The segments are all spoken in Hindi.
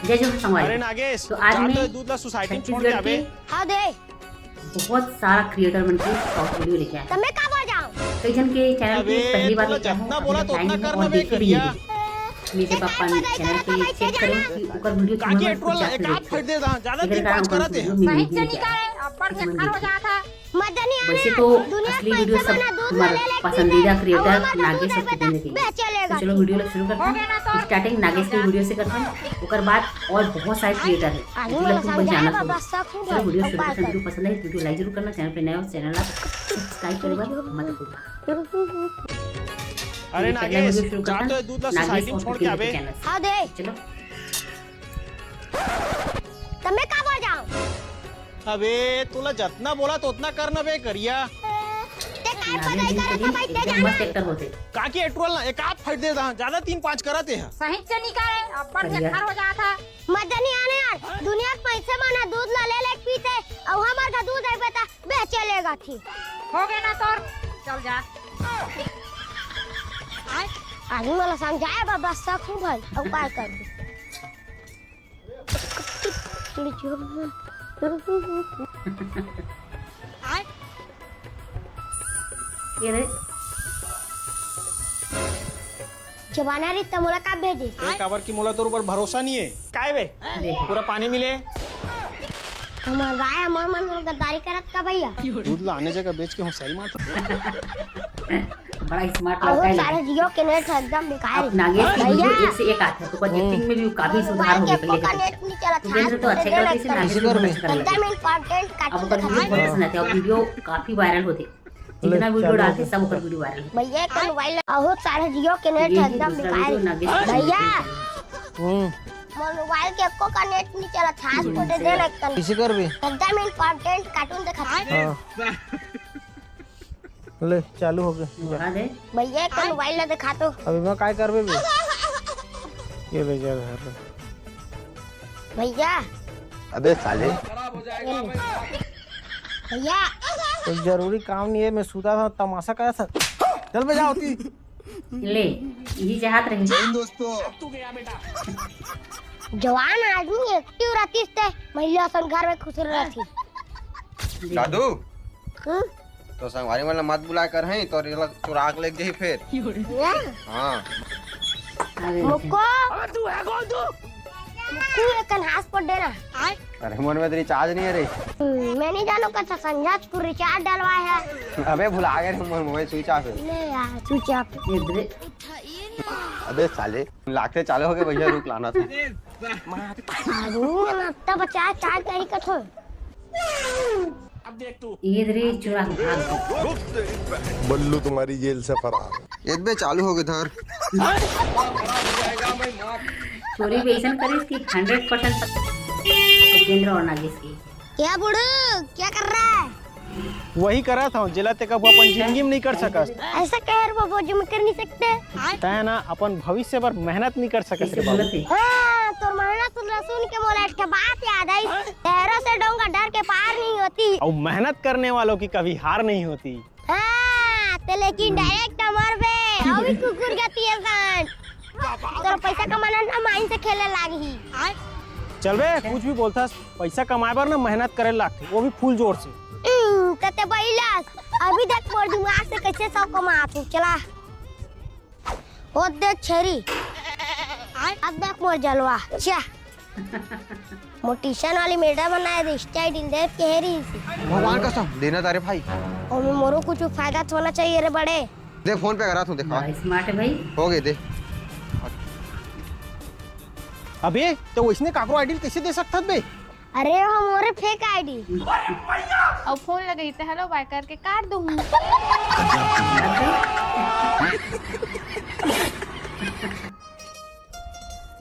जय जो संगवारी। अरे नागेश, तो आज मैं दूध ला सोसाइटी में छोड़ के छत्तीसगढ़ आवे। के हाँ दे बहुत सारा क्रिएटर बनके शॉर्ट वीडियो लेके आए। मैं कब आ जाऊँ? कई जन के चैनल पे अबे, पहली बार तूने लेके आया हूँ, जितना अभी बोला तक तो टाइम उतना नहीं करना और बे देखे भी करिया। नहीं। मेरे पापा ने चैनल पे चेक करें कि ओकर वीडियो काकी तुम्हारे एट्रोल जाते एक हाथ देखते। फाड़ दे दा, ज्यादा एकरे 3-5 कारण करते हैं। वीडियो सही नहीं से लेके निकाले आया। अब बढ़ के इसमें खर हो देखिए। जाता। मदनी वैसे आने तो दुनिया असली में वीडियो पैसा सब बना, दूध हमारे ले ले पसंदीदा पीते। क्रिएटर अब हमारा नागेश दूध और है सत्येंद्र बेटा, के। चलेगा। तो चलो वीडियो लोग शुरू करते हैं। स्टार्टिंग नागेश के वीडियो से करते हैं, उसके बाद और बहुत सारे क्रिएटर हैं आगे जो वाला लोग तुम समझाया पहचाना बाबा, करो। सब खूब चलो है। वीडियो अब शुरू बात करते हैं। कर। वीडियो पसंद है वीडियो लाइक जरूर करना, चैनल पे नए हो चैनल सब्सक्राइब करे बाद मत भूलना। अरे पहले नागेश, वीडियो शुरू जा करते तो हैं। दूध ला नागेश सोसाइटी में और छोड़ के आवे। चैनल से। हाँ दे चलो मैं कब आ जाऊँ? अबे तूला जितना बोला तो उतना करना बे करिया। नागेश दिन के दिन एकदम मस्त एक्टर होते। काकी एट्रोल ना एक हाथ फाड़ दे दा, ज्यादा 3-5 करते हैं। सही से निकाले अब बढ़ के बढ़िया। खर हो जाता। मदनी आने यार दुनिया में पैसे बना, दूध ला ले ले पीते। अब हमारा का दूध है बेटा, बे चलेगा थी। हो गया ना तोर, चल जा। आगे मला समझाया बाबा, सब खूब है। अब काय कर दे? ये रे जवाना री तमुला का भेजे एक काबर की मोला तोर ऊपर भरोसा नहीं है। काय बे देखो पूरा पानी मिले। हमार गाय हमार मन में गद्दारी करत का भैया। दूध ला आने जगह बेच के हम सही मार। बड़ा स्मार्ट और लगता है। सारे जियो के नेट एकदम बेकार अब नागेश की वीडियो भैया। एक से एक आता है, तो एक्टिंग में भी काफी सुधार हो गया पहले का के नेट अपेक्षा। नहीं चला तो जैसे तो अच्छे करते थे, नागेश भी बहुत अच्छा करने लगे। एकदम इम्पोर्टेंट अब काट ओकर वीडियो बहुत पसंद आते हैं, अब वीडियो काफी वायरल होते। जितना वीडियो डालते सब ओकर वीडियो वायरल होते। भैया का मोबाइल बहुत सारे जियो के नेट यही एकदम दूसरा बेकार वीडियो नागेश का भैया चैनल। मोर मोबाइल के एको का नेट नहीं चला था, आज फोटो दे लगता किसी कर भी एकदम इम्पोर्टेंट कार्टून दिखा। हाँ ले चालू हो गया बढ़ा दे। भैया का मोबाइल ला दिखा तो। अभी मैं काय करबे बे ये ले जा घर भैया अबे साले भैया कोई जरूरी काम नहीं है, मैं सूता था तमाशा करा था। चल बे जाओ ती ले यही चाहत रहे। जवान आदमी एक्टिव रहती थे, महिला सन घर में खुश रहती। दादू हम्म? तो संगवारी वाला मत बुला कर हैं तो चुराग लग जाही फिर। हाँ मुक्को मुक्को एकन हाथ पर देना। अरे मन में तो रिचार्ज नहीं है रे। मैं नहीं जानू का संजाज को रिचार्ज डलवाया है। अबे भुला गए थे, मोबाइल स्विच ऑफ है। ले यार स्विच ऑफ। ये दे। अबे साले लाखते चालू हो गए भैया, रुक लाना था। तब बचा चार कहीं कठो। अब देख तू ये दे चुरा के भाग गए। बल्लू तुम्हारी जेल से फरार। एक बे चालू हो गए धर। चोरी भी ऐसा करे इसकी 100% सत्येंद्र और नागेश की। क्या बुढ़ू क्या कर रहा है? वही करा था जिला ते कब अपन जिंदगी में नहीं कर सकस। ऐसा कह रहे वो जो कर नहीं सकते। तय ना अपन भविष्य पर मेहनत नहीं कर सकस कैसे रे बाबू। बोलते? हाँ तो महीना सुन के बोला एक बात याद आई, शहरों से डोंगा डर के पार नहीं होती। और मेहनत करने वालों की कभी हार नहीं होती। हाँ तो लेकिन डायरेक्ट मर बे और भी कुकुर गति है सन। तो पैसा कमाना ना माइन से खेले लागी। चल बे कुछ भी बोलता, पैसा कमाए बार ना मेहनत करे लागते, वो भी फुल जोर से। तते बैलास अभी देख मोर दिमाग से कैसे सब कमा तू चला। ओ देख छेरी अब देख मोर जलवा चा मोटिशन वाली मेडा बनाए दे स्टाइल दे के हेरी भगवान कसम देना तारे भाई। और मैं मोरो कुछ फायदा तो होना चाहिए रे बड़े। दे फोन पे करा तू देखा बड़ा स्मार्ट है भाई। हो गए दे। अबे तो इसने काकरो आईडी कैसे दे सकता बे? अरे हम मोरे फेक आईडी। अब फोन लगाई तो हेलो बाय करके काट दूंगी।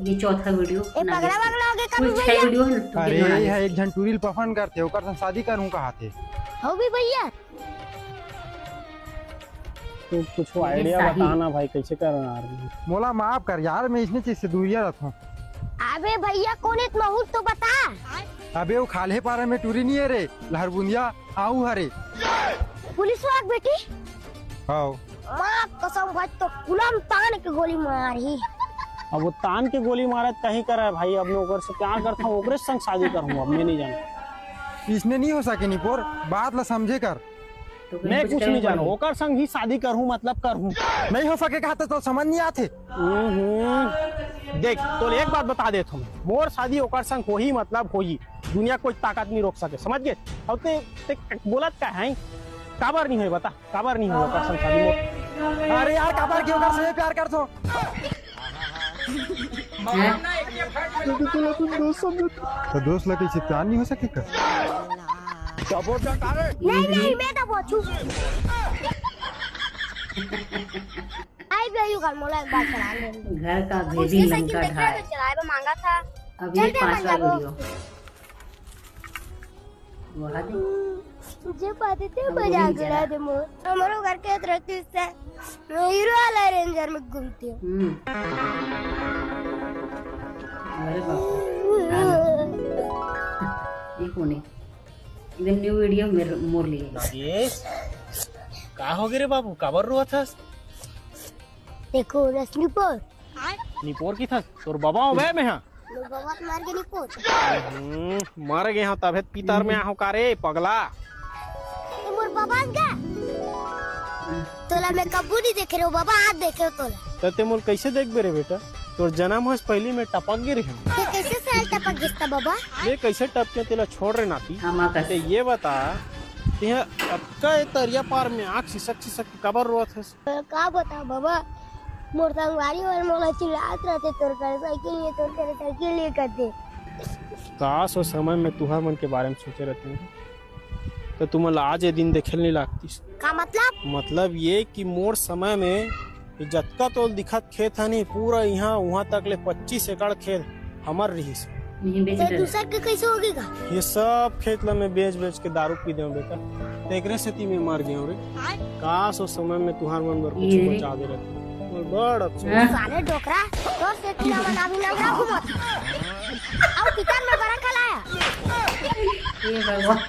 ये चौथा वीडियो ए पगला पगला हो गए कुल कभी 6 भैया। वीडियो है तो अरे देखो नागेश। यह एक झंटूरिल पफन करते ओकर संग शादी करूं कहा थे। हो भी भैया तू कुछ आइडिया साही। बता ना भाई कैसे करना है। मोला माफ कर यार, मैं इसने चीज से दूरिया रखूं। अबे भैया कौन इतना हूँ तो बता। अबे वो खाले पारा में टूरी नहीं है रे, लहरबुंदिया आऊ हरे। पुलिस वाग बेटी आओ माँ कसम भाई तो कुलम तान के गोली मारी। अब वो तान के गोली मारत कहीं करा है भाई। अब मैं ओकर से प्यार करता हूँ, ओकरे संग शादी करूँ। अब मैं नहीं जानता, इसने नहीं हो सके निपोर, बात ला समझे कर। तो कहीं मैं कुछ करे नहीं जानू। पड़ी। ओकर संग ही शादी करूँ मतलब करूँ। नहीं हो सके कहते तो समझ नहीं आते। देख तो एक बात बता देता हूँ, मोर शादी ओकर संग हो ही मतलब हो ही। दुनिया कोई ताकत नहीं रोक सके, समझ गए। अब ते बोलत का है काबर नहीं है, बता काबर नहीं हो ओकर संग शादी मोर। अरे यार काबर क्यों कर से प्यार कर तो दोस्त लगे से प्यार नहीं हो सके कर। नहीं मैं तो पूछू आई गई कर मोला एक बार चला ले। घर का भेदी उसकी लंका साइकिल देख रहा ढाई। था, चलाए वो मांगा था। अब ये चल दे 5वां बंदा वीडियो वहा दे। तुझे पाते थे मजाक उड़ा दे मोर। हमारे घर के रहती से मैं हीरो वाला रेंजर में घूमती हूँ। अरे बाप रे। ये कौन है? एकदम न्यू वीडियो मोर लिए। का हो गए रे बाबू, काबर रोआ था? देखो रश्मि पर निपोर की था तोर बाबा हो गए मैं हाँ लोग बाबा के मार के नहीं पोछ। मर गए हाँ तबे पितर में आहो का रे पगला। ये मोर बाबा का तोला मैं कबू नहीं देख रहे हो बाबा, आज देखे हो तोला। ते मोर कैसे देख बे रे बेटा? तोर जन्म हो पहली में टपक गिर है। ये कैसे साल टपक गिरता बाबा? ये कैसे टपके तेला छोड़ रहे नाती? हम आकर ते ये बता यह अब का तरिया पार में आँख सिसक कबर रोआ था? का बता बाबा, मोर संगवारी और मोला चिल्लात रहते तोर कर साइकिल ये तोर कर साइकिल ये करते। काश वो समय में तुहार मन के बारे में सोचे रहते हैं तो तुम आज ये दिन देखे नहीं लागती। का मतलब ये कि मोर समय में जतका तो दिखत खेत है नहीं पूरा यहाँ वहाँ तक ले 25 एकड़ खेत हमार रही से। नहीं बेच तो रहे। दूसरा के कैसे होगेगा? ये सब खेत ला मैं बेच के दारू पी दे बेटा। तो एकरे सेती में मर गए रे। काश उस समय में तुहार मन पर कुछ ये- बचा दे रहते। बड़ अफसोस। हाँ? साले डोकरा तोर से टीना बना भी लग रहा घुमत और किचन में बड़ा खलाया। ये भगवान।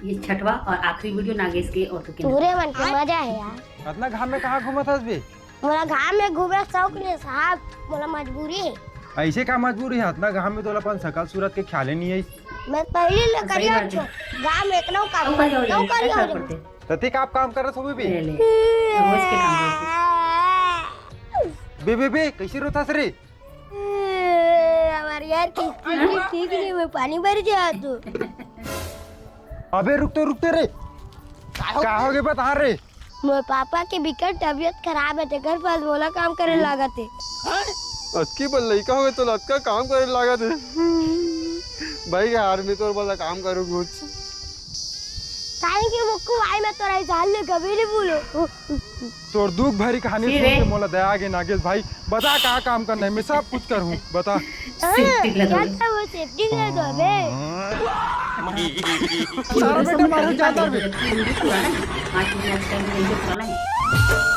ये 6वां और आखिरी वीडियो नागेश के ऑटो के। तोरे मन के मजा है यार। इतना घाम में कहाँ घूमत हस बे? मोला घाम में घूमे शौक नहीं साहब, मोला मजबूरी है। ऐसे का मजबूरी है? इतना घाम में तो अपन सकल सूरत के ख्याल नहीं है। मैं पहले ले सही करिया बात है। गांव में इतना काम अब क्या हो तो करिया जाए? करते तते का आप काम करत हो बे? पहले रोज के काम करते। बे कैसे रोतास रे? हमारे यार ठीक नहीं मैं पानी भर जा तू। अबे रुकते रे का हो गए बता रे? मोर पापा के बिकट तबीयत खराब है ते घर पास बोला काम करे लागत है। अतकी बल लइका हो गए तो लतका काम करे लागत है। भाई के आर्मी तो बड़ा काम करो कुछ। काहे कि मुक्कू आई मैं तोरा जान ले कभी नहीं बोलो। तोर दुख भरी कहानी फिर सुन के रे। मोला दया आगे नागेश भाई बता कहाँ काम करना है, मैं सब कुछ करूँ बता। सेफ्टी लगा दे। क्या वो सेफ्टी कर दो बे। सारा बेटा मारो जाता है बे। वीडियो पुराना है, 5 मिनट का वीडियो पुराना है।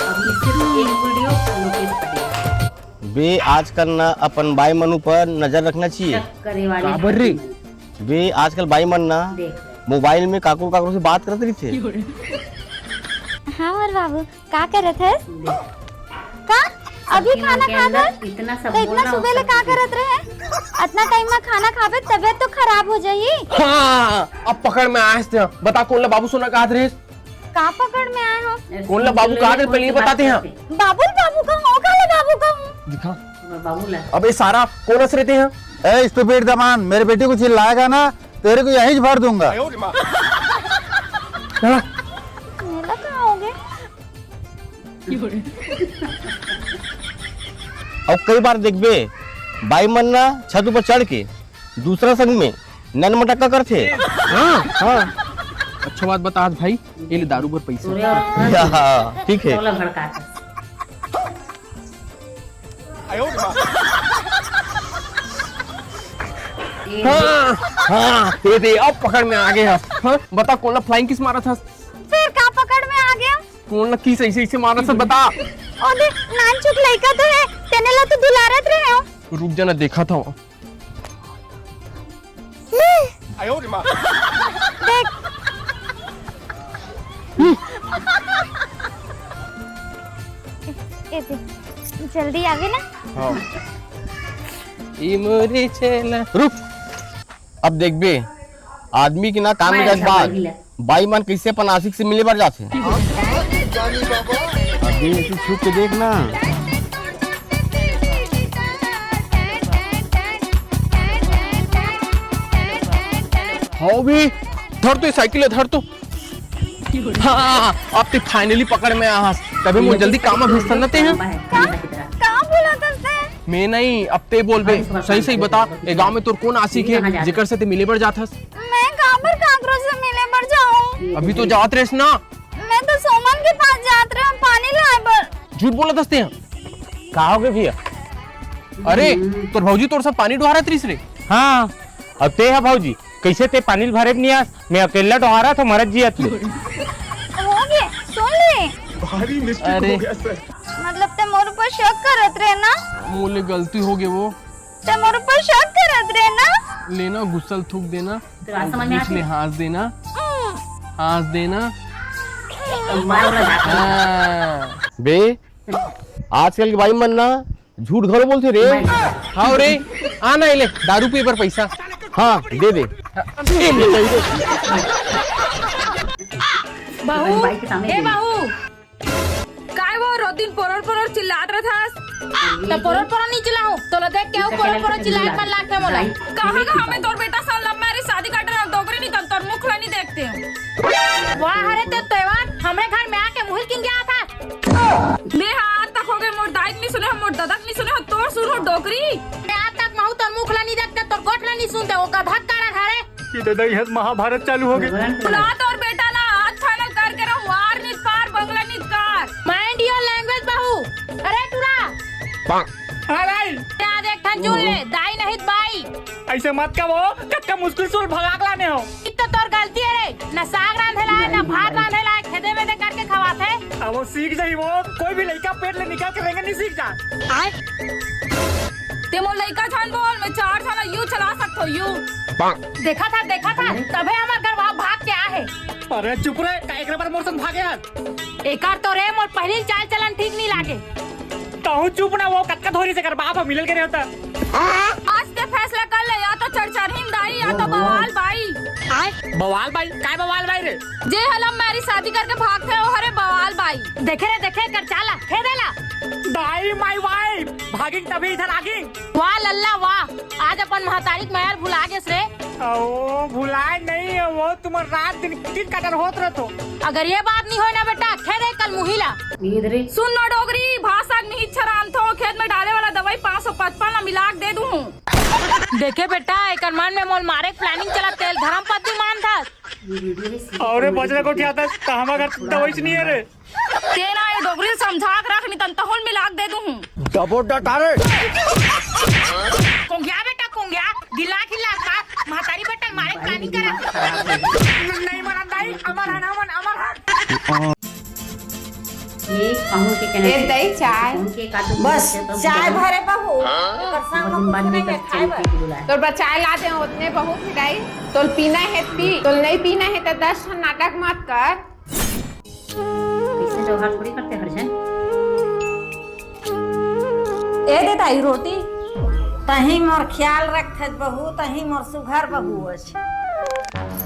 अब ये सिर्फ एक वीडियो लोकेश पटेल बे आजकल ना अपन बाई मनु पर नजर रखना चाहिए। शक करे वाले। काबर रे? बे आजकल बाई मन ना देख मोबाइल में काकू से बात करते रही थे। हाँ और बाबू का करत है? का अभी सब्जी खाना के खा अंदर कर इतना सब तो इतना बोलना सुबह ले होता का है। करत रहे? इतना टाइम में खाना खाबे तबीयत तो खराब हो जाई। हाँ, अब पकड़ में आए थे। बता कौन ला बाबू सोना कहा थे? का पकड़ में आए हो? कौन ला बाबू कहा थे? पहले ये बताते हैं। बाबुल बाबू का हो का बाबू का हूँ? दिखा। बाबूला अब ये सारा कौन हंस रहते हैं? ए स्टूपिड दमान, मेरे बेटे को चिल्लाएगा ना तेरे को यहीं भर दूंगा। मेला कहाँ हो गए? और कई बार देख बे बाई मन ना छत ऊपर चढ़ के दूसरा संग में नन मटक्का करते। हाँ अच्छा बात बता भाई, ये ले दारू पर पैसे। तोरे और ठीक है। टोला भड़काता। हाँ, दे अब पकड़ में आ गए। हाँ, बता कौन ला फ्लाइंग किस मारा था? फिर का पकड़ में आ गया? कौन ला किस ऐसे मारा था बता। ओदे नान चुक लइका तो है, तेने ला तो दुलारत रहे हो। रुक जाना, देखा था। देख ए जल्दी आवे ना। हाँ इमरी चला रुक। अब देख बे आदमी की ना काम में जात बाद बाई मन कैसे अपन आशिक से मिले बार जाते। अभी तू छुप के देख ना। हाँ भी धर तो ये साइकिल है धर तो। हाँ अब तो फाइनली पकड़ में आया। तभी मुझे जल्दी काम में भेजता नते हैं। कहाँ बोला तुमसे? मैं नहीं अब ते बोल बे सही सही बता ए गांव में तोर कौन आशिक है जिकर से ते मिले बर जाथस। मैं कहाँ पर काकरो से मिले पर जाऊँ? अभी तो जात रेस ना। मैं तो सोमन के पास जात रहा हूँ पानी लाए पर। झूठ बोला दसते हैं। कहा हो गए भैया? अरे तोर भौजी तोर सब पानी डुहा रहा तीसरे। हाँ अब ते है भाजी कैसे ते पानी भरे नहीं आ। मैं अकेला डोहारा था मरद जी अतले। हो गए सुन ले। अरे मतलब ते मोर पर शक करत रहे ना? मोले गलती हो गई वो। ते मोर पर शक करत रहे ना? लेना गुस्सल थूक देना तो बात समझ में आती पिछले हंस देना हंस देना। हाँ। बे आजकल की बाई मन ना झूठ घरों बोलते रे। हाँ रे आना इले दारू पी पर पैसा। हाँ दे दे। बहू ए बहू काय वो रोज दिन पोरर पोरर चिल्लात रहथास। तो पोरर पोरर नहीं चिल्लाऊं तो लो देख के पोरर पोरर चिल्लाए पर लाके मोला। कहाँ कहाँ में तोर बेटा साल लव मैरिज शादी कर रहा डोगरी नहीं कर तोर मुख नहीं देखते हूँ। वाह हरे ते त्योहार हमरे घर में आके मुहिल किन गया था। ले हाथ तक हो गए मोर दाइक नहीं सुने मोर ददक नहीं सुने तोर सुनो डोगरी। आज तक महू तोर मुख ला नहीं देखते तोर गोठ ला नहीं सुनते ओका धक काड़ा धारे। ये तो दही महाभारत चालू हो गई। बुला तोर बेटा ना हाथ फाइनल करके रहो वार नित पार बंगला नित कार। माइंड योर लैंग्वेज बहू। अरे टूरा हाँ भाई आज एक ठन चुन ले दाई नहीं बाई। ऐसे मत कहो कक्का मुश्किल से भगाक लाने हो। तो तोर गलती है रे न साग रांधेला है न भात रांधेला है खेदे में दे करके खवाते। अब वो सीख जाई वो कोई भी लड़का पेट ले निकाल के रहेंगे नहीं सीख जा। ते मोर लड़का छान बोल मैं 4 साल यू चला सकता हूँ यू। देखा था तबे हमार घर वहाँ भाग के आए। अरे चुप रहे का एक बार मोर संग भागे यार। एकार तो रे मोर पहली चाल चलन ठीक नहीं लागे। कहूँ चुप ना वो कक्का धोरी से कर बाप मिलल के नहीं होता। आज ते फैसला कर ले या तो चरचरहीन दाई या तो बवाल बाई। बवाल भाई काय बवाल भाई रे। जे हलम मेरी शादी करके भागते हो हरे बवाल बाई। देखे कर चाला खेदेला। दाई माय वाइफ भागिंग तभी इधर आगी। वाह लल्ला वाह आज अपन महतारिक महल भुला गेस रे। ओ भुलाए नहीं है वो तुम रात दिन किट कटर होत रहतो। अगर ये बात नहीं होए ना बेटा खेदे कल मुहिला। इधर सुन नो डोगरी भाषा नहीं छरान थो खेत में डाले वाला दवाई 555 ना मिला दे दूं। देखे बेटा एक मन में मोल मारे प्लानिंग चला तेल धर्म पत्ती मान था। और बजरे को क्या था कहां घर दवाई नहीं है रे। तेरा ये डोगरी समझा के रख नहीं तंता होल मिला दे दूं। डबो डटारे कोंगिया बेटा कोंगिया गिला खिला का महतारी बेटा मारे प्लानिंग करा। नहीं मरा दाई अमर हन ये कहूँ के कहने ए दही चाय बस चाय भरे बहू बाद में खाए तोर बचाए ला दे उतने बहू खिलाई तोल पीना है पी तोल नहीं पीना है तो 10 नाटक मत कर। ऐसे व्यवहार थोड़ी करते हर जन। ए दे दाई रोटी तही मोर ख्याल रखत बहू तही मोर सुघर बहू अछि।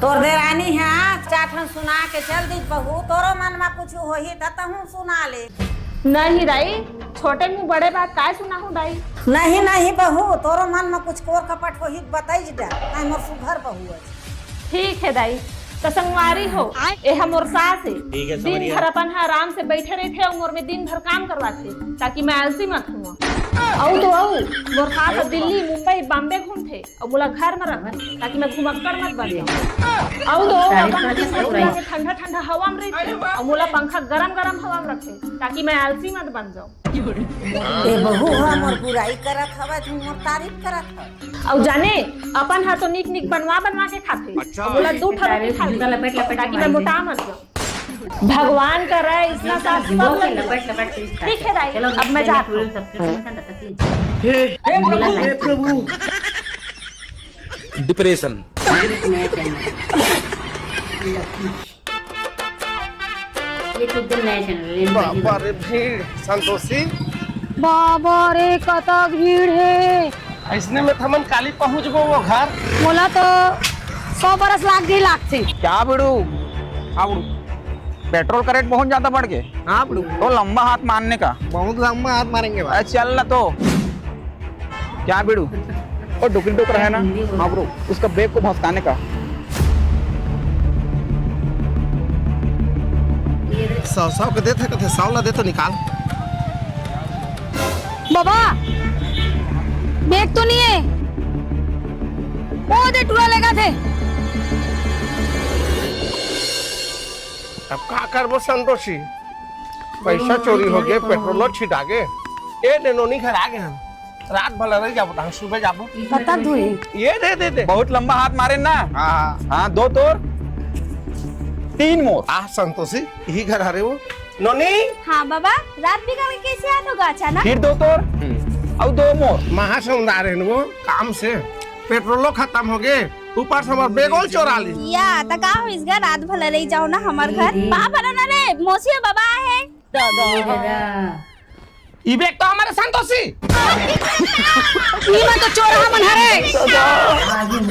तोर देरानी है चाठन सुना के चल दी बहू तोरो मन में कुछ होही त तहू सुना ले। नहीं दाई छोटे मुंह बड़े बात काय सुना हूँ दाई। नहीं बहू तोरो मन में कुछ कोर कपट होही बताई दे तही मोर सुघर बहू अछि। ठीक है दाई तो संगवारी हो ए हमर सास है दिन भर अपन आराम से बैठे रहते और मोर में दिन भर काम करवाते ताकि मैं आलसी मत हूँ। औ तो औ मोर सास दिल्ली मुंबई बॉम्बे घूमते और मोला घर में रखते ताकि मैं घुमक्कड़ मत बन जाऊँ। औ तो अपन ठंडा ठंडा हवा में रहते और मोला पंखा गरम गरम हवा में रखते ताकि मैं आलसी मत बन जाऊँ। ए बहू हमर बुराई करत हवे तू मोर तारीफ करत हवे। और जाने अपन हाथ तो निक निक बनवा के खाते और बोला 2 रोटी खा लपेट ताकि मैं मोटा मत जाऊं। भगवान कर रहा है इतना साफ लपेट ठीक है दाई अब मैं जाती हूँ। हे प्रभु डिप्रेशन ये तो दिन नया चैनल बाबा रे भीड़ संतोषी बाबा रे कता भीड़ है। ऐसने में थमन काली पहुंच गो वो घर। बोला तो 100 बरस लाग गई लागते। क्या बिड़ू? हाँ बिड़ू, पेट्रोल का रेट बहुत ज्यादा बढ़ गए। हाँ बिड़ू, तो लंबा हाथ मारने का। बहुत लंबा हाथ मारेंगे भाई। चल ना तो क्या बिड़ू, और डुकरी डुकर है ना। हाँ बिड़ू, उसका बेग को भसकाने का। सौ के देते कथे 100 ला दे तो निकाल। बाबा बैग तो नहीं है, वो दे टूरा लेगा थे। अब का करबो संतोषी, पैसा चोरी हो गए, पेट्रोल छिटा गए। ए नोनी घर आ गए हम, रात भला रह जाबो, सुबह जाबो। पता धुए ये दे बहुत लंबा हाथ मारे ना। हाँ हाँ, 2 तोर 3 मोर। संतोषी यही घर आ रहे हो नोनी। हाँ बाबा, रात बिगड़ कैसे याद होगा अचानक? फिर 2 तोर और 2 मोर। महासमुंद आ रहे हैं वो काम से, पेट्रोलो खत्म हो गए, ऊपर से हमारे बेगोल चोरा ली। या त का हो इस घर रात भले रही जाओ ना हमार घर। बाबा बना ना रे, मौसी बाबा है। ई बैग तो हमारे संतोषी। ई में तो चोरा मन हरे।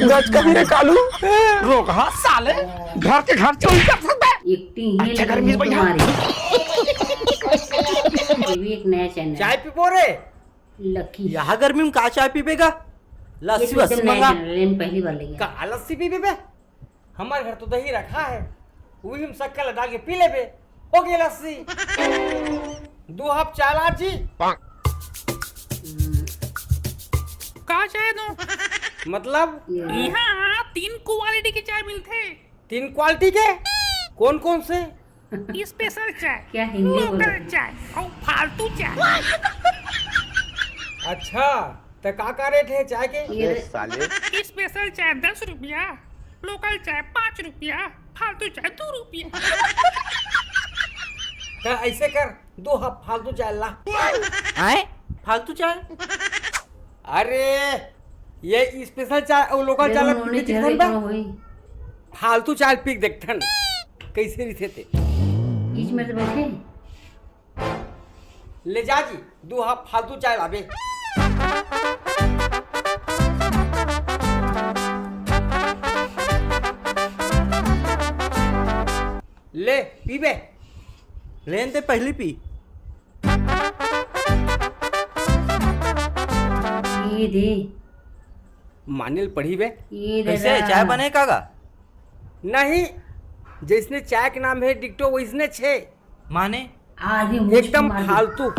गज कबीरे कालू रोक हां साले, घर के घर चोरी कर सकता है। अच्छा घर में बैठा। ये भी एक नया चैनल। चाय पीपो रे। लकी यहाँ गर्मी में का चाय पीपेगा? लस्सी वस्सी मंगा। पहली बार लगी। का लस्सी पी बे? हमारे घर तो दही रखा है, वही में शक्कर लगा के पी ले बे, हो गई लस्सी। 2 हप चाला जी। का चाय दो? मतलब यहाँ 3 क्वालिटी के चाय मिलते। 3 क्वालिटी के? कौन कौन से? स्पेशल चाय, क्या हिंदी बोल रहे? लोकल चाय और फालतू चाय। अच्छा, तो का रेट है चाय के? ये स्पेशल चाय 10 रुपया, लोकल चाय 5 रुपया, फालतू चाय 2 रुपया। तो ऐसे कर, 2 हप फालतू चाय ला। आए? फालतू चाय? अरे ये स्पेशल चाय और लोकल चाय उन्होंने चेहरे कहाँ हुई? फालतू चाय पी देखथन कैसे रिथे थे। बीच में तो बैठे। ले जा जी, 2 हप फालतू चाय लाबे। ले पीबे। लेन ते पहली पी। ये दे, मानिल पढ़ी बे। ये दे। कैसे चाय बनेगा का? नहीं, जिसने चाय के नाम है डिक्टो वैसने छे। माने आधी एकदम फालतू।